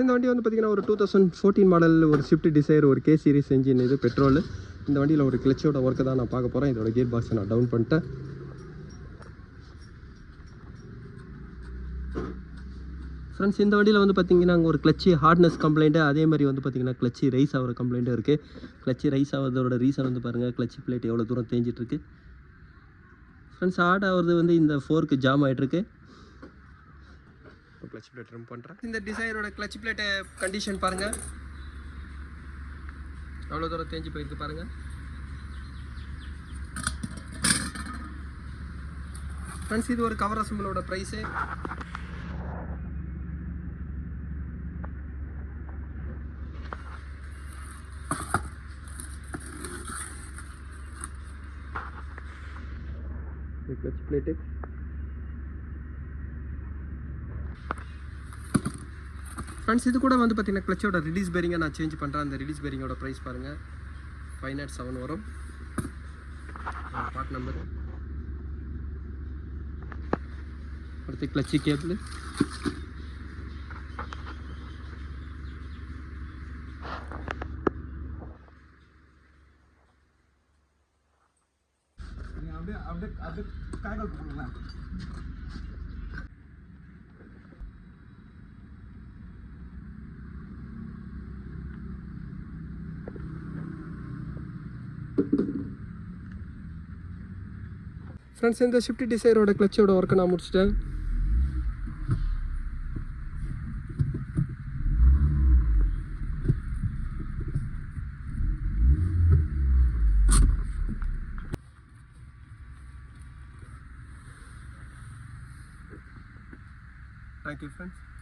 இந்த வண்டி வந்து பார்த்திங்கன்னா ஒரு 2014 மாடல் ஒரு ஸ்விஃப்ட் டிசைர் ஒரு கே சீரிஸ் என்ஜின் இது பெட்ரோல். இந்த வண்டியில் ஒரு கிளச்சோட ஒர்க்கை தான் நான் பார்க்க போகிறேன். இதோட கியர் பாக்ஸை நான் டவுன் பண்ணிட்டேன். ஃப்ரெண்ட்ஸ் இந்த வண்டியில் வந்து பார்த்திங்கன்னா அங்கே ஒரு கிளச்சி ஹார்ட்னஸ் கம்ப்ளைண்ட்டு, அதே மாதிரி வந்து பார்த்திங்கன்னா கிளச்சி ரைஸ் ஆகிற கம்ப்ளைண்ட்டும் இருக்குது. கிளச்சி ரைஸ் ஆகிறதோட ரீசன் வந்து பாருங்கள், கிளச்சி பிளேட் எவ்வளோ தூரம் தேஞ்சிட்ருக்கு. ஃப்ரெண்ட்ஸ் ஹார்ட் ஆகிறது வந்து இந்த ஃபோர்க்கு ஜாம் ஆகிட்ருக்கு. இப்போ கிளச் பிளேட் ரிமூவ் பண்ணுறேன். இந்த டிசைரோட கிளச் பிளேட்டை கண்டிஷன் பாருங்கள், எவ்வளோ தூரம் தேஞ்சு போயிருக்கு பாருங்கள். ஃப்ரெண்ட்ஸ் இது ஒரு கவர் அசம்பிளோட ப்ரைஸு. கிளச் பிளேட்டு ஃப்ரெண்ட்ஸ் இது கூட வந்து பார்த்திங்கன்னா கிளச்சோட ரிலீஸ் பேரிங்கை நான் சேஞ்ச் பண்ணுறேன். அந்த ரிலீஸ் பேரிங்கோட ப்ரைஸ் பாருங்கள், 507 வரும். Part number. அடுத்து கிளச்சி கேபிள். ஃப்ரெண்ட்ஸ் இந்த ஸ்விஃப்ட் டிசைரோட கிளச்சோட ஒர்க்கை நான் முடிச்சிட்டேன். Thank you, friends.